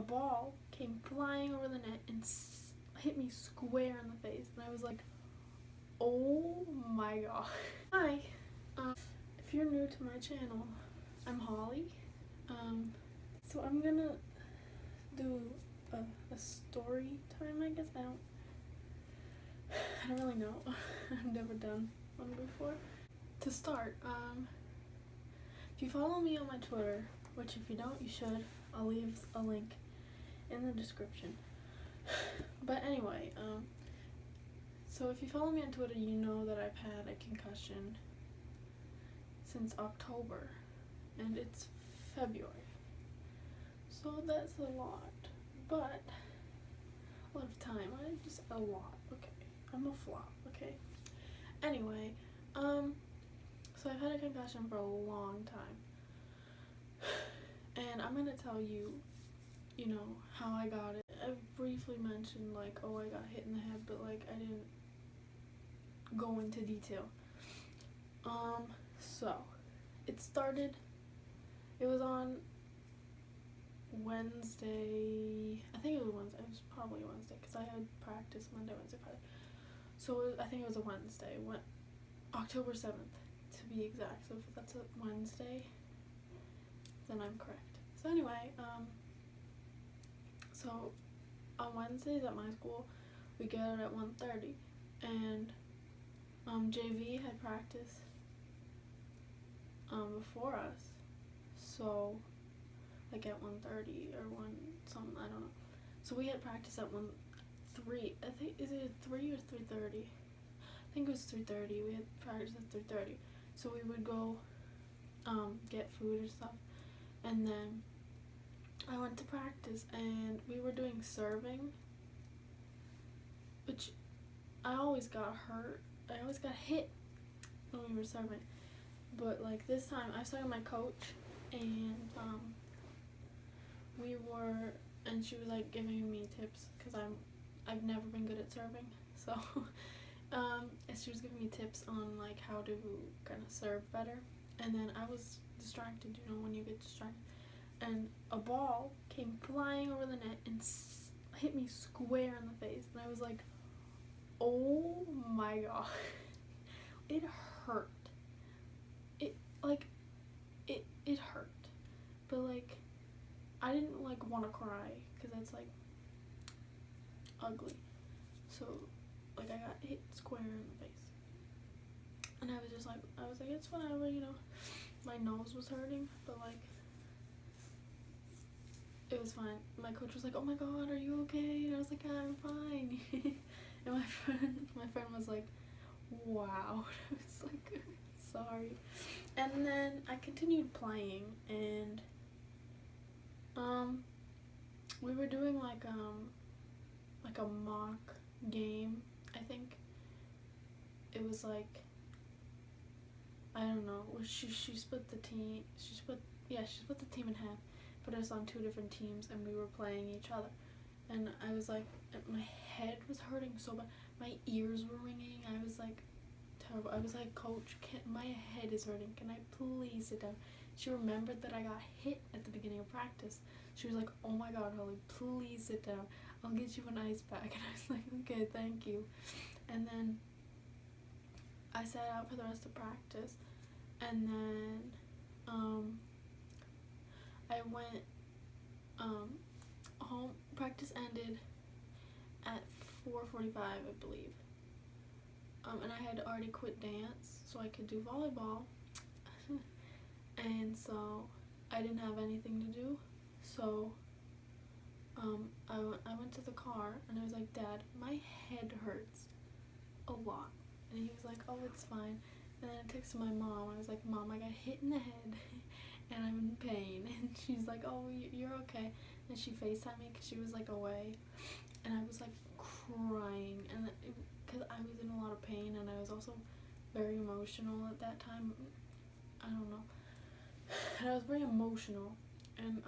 ball came flying over the net and hit me square in the face, and I was like, oh my god. Hi, if you're new to my channel, I'm Holly. So I'm gonna do a story time, I guess. I don't really know. I've never done one before. To start, if you follow me on my Twitter, which if you don't, you should, I'll leave a link in the description. But anyway, so if you follow me on Twitter, you know that I've had a concussion since October, and it's February. So that's a lot, but a lot of time. Just a lot. Okay, I'm a flop. Okay. Anyway, so I've had a concussion for a long time, and I'm gonna tell you, how I got it. I briefly mentioned like, oh, I got hit in the head, but like I didn't go into detail. So it started. It was on Wednesday. I think it was Wednesday. It was probably Wednesday because I had practice Monday, Wednesday, Friday. So I think it was a Wednesday. October 7th to be exact. So if that's a Wednesday, then I'm correct. So anyway, so on Wednesdays at my school, we get out at 1:30, and JV had practice before us. So like at 1:30 or 1 something, I don't know. So we had practice at 3. I think, is it 3 or 3:30? I think it was 3:30. We had practice at 3:30. So we would go get food or stuff, and then I went to practice, and we were doing serving, which I always got hurt. I always got hit when we were serving. But like this time, I saw my coach, and and she was like giving me tips because I've never been good at serving. So and she was giving me tips on like how to kind of serve better. And then I was distracted, when you get distracted, and a ball came flying over the net and hit me square in the face, and I was like, oh my god. It hurt. It hurt, but like I didn't like want to cry because that's like ugly. So like I got hit square in the face, and I was like it's whatever, my nose was hurting, but like it was fine. My coach was like, oh my god, are you okay? And I was like, I'm fine. And my friend was like, wow. I was like, sorry. And then I continued playing, and we were doing like a mock game. I think it was like, I don't know. She split the team. She split the team in half, put us on 2 different teams, and we were playing each other. And I was like, my head was hurting so bad. My ears were ringing. I was like, terrible. I was like, coach, my head is hurting. Can I please sit down? She remembered that I got hit at the beginning of practice. She was like, oh my god, Holly, please sit down. I'll get you an ice pack. And I was like, okay, thank you. And then I sat out for the rest of practice. And then I went home. Practice ended at 4:45, I believe. And I had already quit dance so I could do volleyball. And so I didn't have anything to do. So I went to the car, and I was like, Dad, my head hurts a lot. And he was like, oh, it's fine. And then I texted my mom. I was like, Mom, I got hit in the head and I'm in pain. And she's like, oh, you're okay. And she FaceTimed me because she was like away. And I was like crying, and because I was in a lot of pain, and I was also very emotional at that time. I don't know. And I was very emotional, and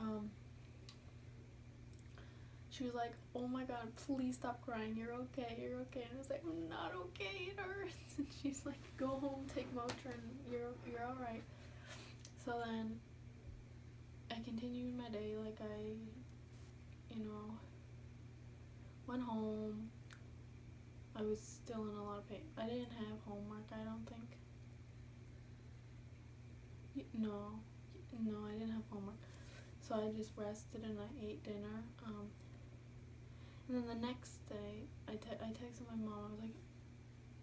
she was like, oh my god, please stop crying, you're okay. And I was like, I'm not okay, it hurts. And she's like, go home, take Motrin, you're alright. So then I continued my day like I was still in a lot of pain. I didn't have homework, I don't think. No, I didn't have homework. So I just rested and I ate dinner. And then the next day, I texted my mom. I was like,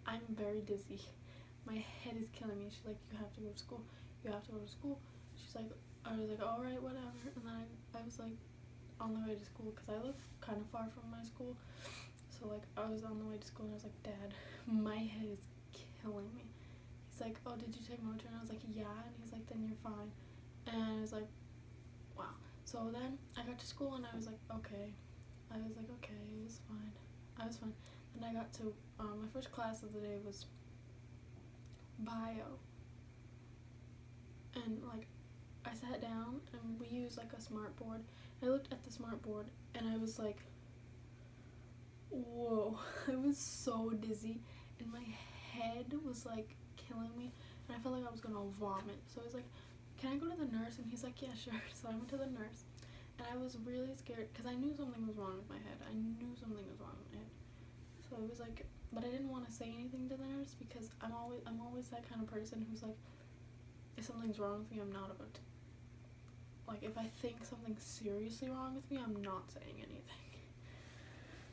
I'm very dizzy. My head is killing me. She's like, you have to go to school. You have to go to school. She's like, I was like, all right, whatever. And then I was like on the way to school because I live kind of far from my school. So like I was on the way to school and I was like, Dad, my head is killing me. He's like, oh, did you take Motrin? And I was like, yeah. And he's like, then you're fine. And I was like, wow. So then I got to school and I was like, okay. I was like, okay, it was fine. I was fine. Then I got to, my first class of the day was bio. And like, I sat down and we used like a smart board. I looked at the smart board and I was like, whoa. I was so dizzy and my head was like killing me and I felt like I was gonna vomit. So I was like, can I go to the nurse? And he's like, yeah, sure. So I went to the nurse and I was really scared because I knew something was wrong with my head. I knew something was wrong with my head. So it was like, but I didn't want to say anything to the nurse because I'm always that kind of person who's like, if something's wrong with me, I'm not about to, like, if I think something's seriously wrong with me, I'm not saying anything.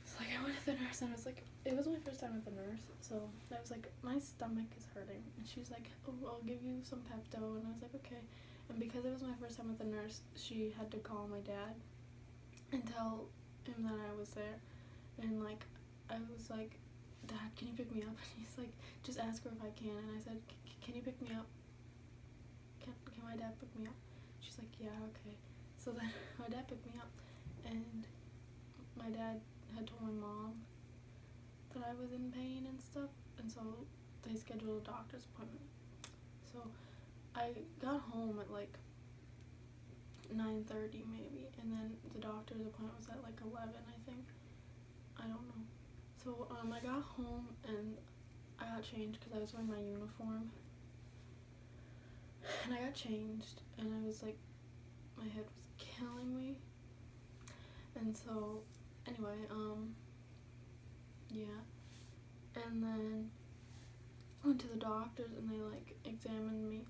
So like I went to the nurse and I was like, it was my first time with the nurse, so I was like, my stomach is hurting, and she's like, oh, I'll give you some Pepto, and I was like, okay. And because it was my first time with the nurse, she had to call my dad and tell him that I was there, and like I was like, Dad, can you pick me up? And he's like, just ask her if I can. And I said, can you pick me up? Can my dad pick me up? She's like, yeah, okay. So then my dad picked me up, and my dad had told my mom that I was in pain and stuff, and so they scheduled a doctor's appointment. So I got home at like 9:30 maybe, and then the doctor's appointment was at like 11, I think. I don't know. So I got home and I got changed because I was wearing my uniform. And I got changed and I was like, my head was killing me. And so anyway, yeah. And then I went to the doctors and they like examined me.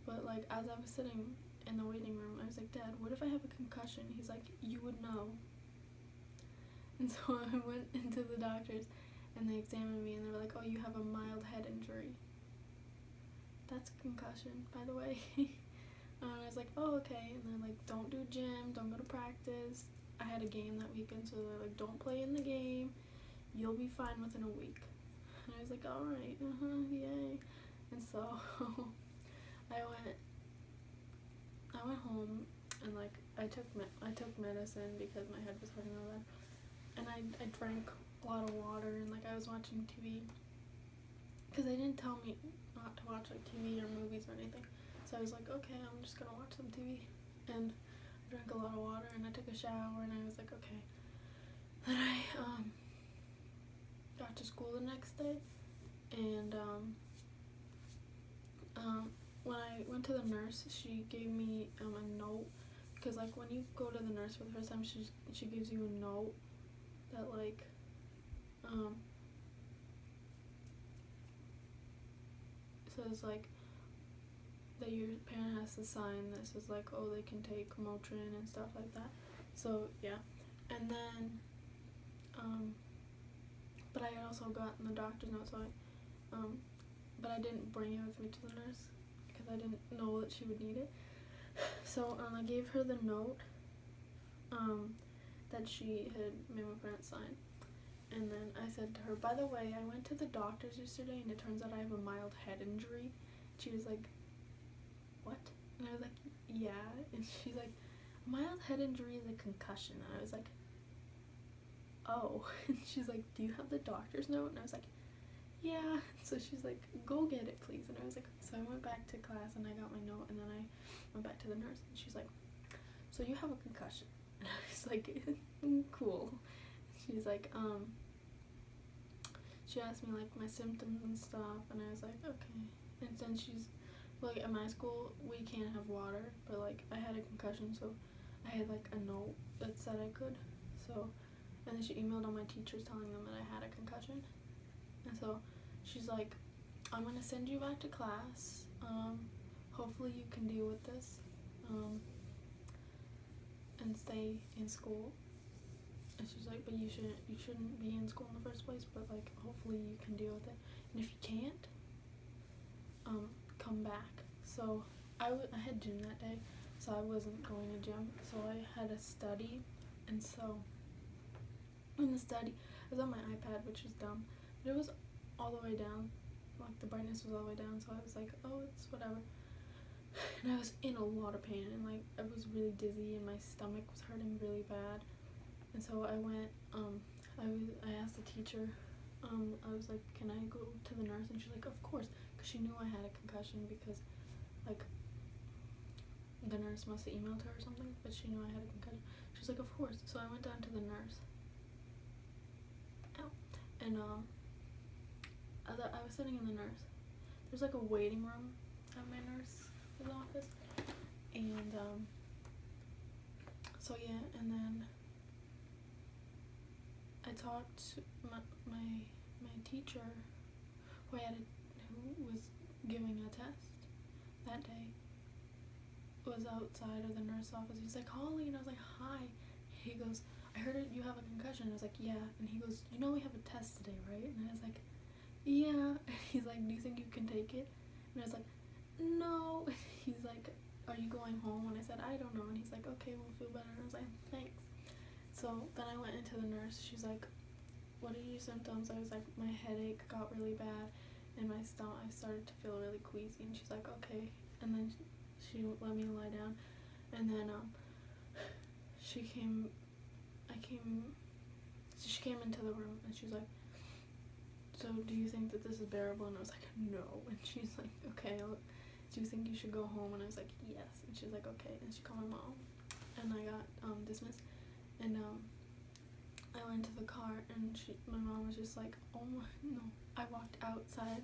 But like as I was sitting in the waiting room, I was like, Dad, what if I have a concussion? He's like, you would know. And so I went into the doctors and they examined me and they were like, oh, you have a mild head injury. That's a concussion, by the way. And I was like, oh, okay. And they're like, don't do gym, don't go to practice. I had a game that weekend, so they're like, don't play in the game. You'll be fine within a week. And I was like, all right, yay. And so I went home and like I took medicine because my head was hurting really bad. And I drank a lot of water and like I was watching TV because they didn't tell me not to watch like TV or movies or anything. So I was like, okay, I'm just gonna watch some TV. And I drank a lot of water and I took a shower and I was like, okay. Then I got to school the next day and when I went to the nurse, she gave me a note because like when you go to the nurse for the first time, she gives you a note that like says like that your parent has to sign this as like, oh, they can take Motrin and stuff like that. So yeah. And then but I had also gotten the doctor's note, so but I didn't bring it with me to the nurse because I didn't know that she would need it. So I gave her the note that she had made my parents sign. And then I said to her, by the way, I went to the doctor's yesterday and it turns out I have a mild head injury. She was like, what? And I was like, yeah. And she's like, mild head injury is a concussion. And I was like, oh. And she's like, do you have the doctor's note? And I was like, yeah. So she's like, go get it, please. And I was like, so I went back to class and I got my note and then I went back to the nurse and she's like, so you have a concussion. And I was like, cool. She's like, she asked me like my symptoms and stuff and I was like, okay. And then she's like, at my school we can't have water, but like I had a concussion, so I had like a note that said I could. So and then she emailed all my teachers telling them that I had a concussion. And so she's like, I'm gonna send you back to class. Hopefully you can deal with this and stay in school. And she's like, but you shouldn't be in school in the first place, but like hopefully you can deal with it. And if you can't, come back. So I had gym that day, so I wasn't going to gym. So I had a study, and so in the study, I was on my iPad, which was dumb, but it was all the way down. Like the brightness was all the way down, so I was like, oh, it's whatever. And I was in a lot of pain, and like I was really dizzy, and my stomach was hurting really bad. And so I went, I asked the teacher, I was like, can I go to the nurse? And she's like, of course, because she knew I had a concussion, because like the nurse must have emailed her or something, but she knew I had a concussion. She's like, of course. So I went down to the nurse. Ow. And I was sitting in the nurse. There's like a waiting room at my nurse's office, and so yeah, and then I talked to my teacher, who was giving a test that day, was outside of the nurse's office. He's like, Holly, and I was like, hi. He goes, I heard you have a concussion. I was like, yeah. And he goes, you know we have a test today, right? And I was like, yeah. And he's like, do you think you can take it? And I was like, no. And he's like, are you going home? And I said, I don't know. And he's like, okay, we'll feel better. And I was like, thanks. So then I went into the nurse. She's like, what are your symptoms? I was like, my headache got really bad, and my stomach, I started to feel really queasy. And she's like, okay. And then she let me lie down, and then she came into the room, and she's like, so do you think that this is bearable? And I was like, no. And she's like, okay, do you think you should go home? And I was like, yes. And she's like, okay. And she called my mom, and I got dismissed. And I went to the car, and my mom was just like, oh my, no. I walked outside,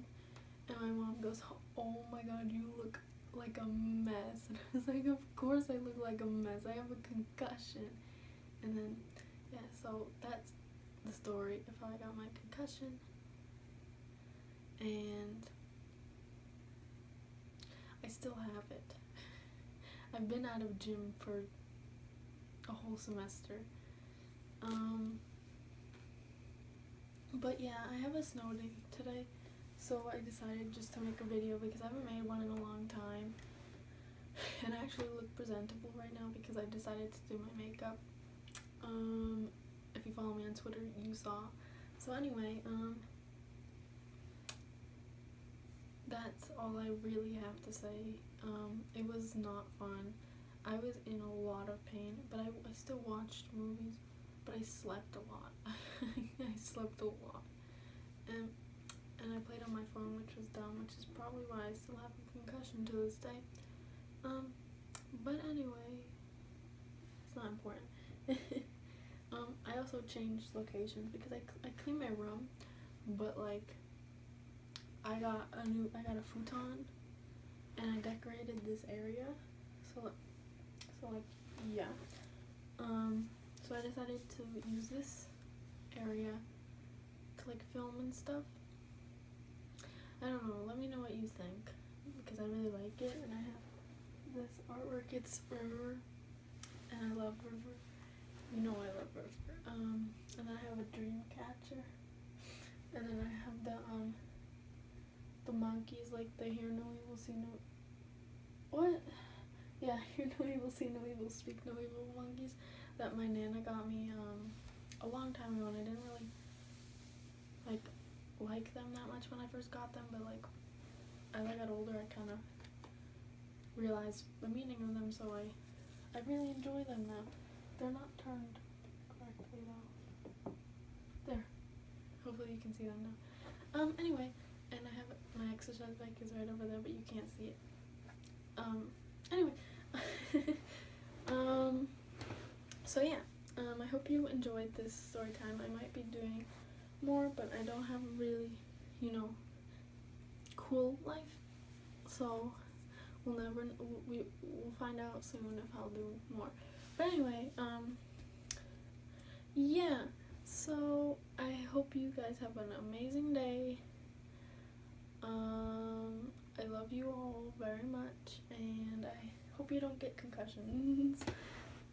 and my mom goes, oh my god, you look like a mess. And I was like, of course I look like a mess. I have a concussion. And then, yeah, so that's the story of how I got my concussion. And I still have it. I've been out of gym for a whole semester. But yeah, I have a snow day today, so I decided just to make a video because I haven't made one in a long time, and I actually look presentable right now because I decided to do my makeup. If you follow me on Twitter, you saw. So anyway, that's all I really have to say. It was not fun. I was in a lot of pain, but I still watched movies, but I slept a lot. I slept a lot. And I played on my phone, which was dumb, which is probably why I still have a concussion to this day. But anyway, it's not important. I also changed locations because I cleaned my room, but like I got a futon, and I decorated this area, so like yeah. So I decided to use this area to like film and stuff. I don't know, let me know what you think, because I really like it, and I have this artwork. It's River, and I love River. You know I love River. And then I have a dream catcher, and then I have the monkeys, like the hear no evil, see no... What? Yeah, hear no evil, see no evil, speak no evil monkeys that my nana got me a long time ago, and I didn't really like them that much when I first got them, but like as I got older I kind of realized the meaning of them, so I really enjoy them now. They're not turned correctly though. There. Hopefully you can see them now. Anyway, and I have my exercise bike is right over there, but you can't see it. Anyway. So yeah. I hope you enjoyed this story time. I might be doing more, but I don't have a really, cool life. So we'll find out soon if I'll do more. But anyway, yeah. So I hope you guys have an amazing day. I love you all very much, and I hope you don't get concussions.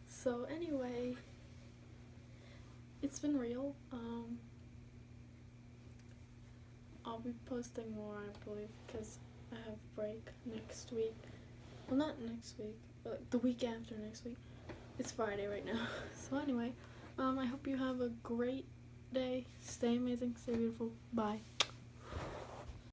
So anyway, it's been real. I'll be posting more, I believe, because I have break next week. Well, not next week, but the week after next week. It's Friday right now. So anyway, I hope you have a great day. Stay amazing, stay beautiful. Bye.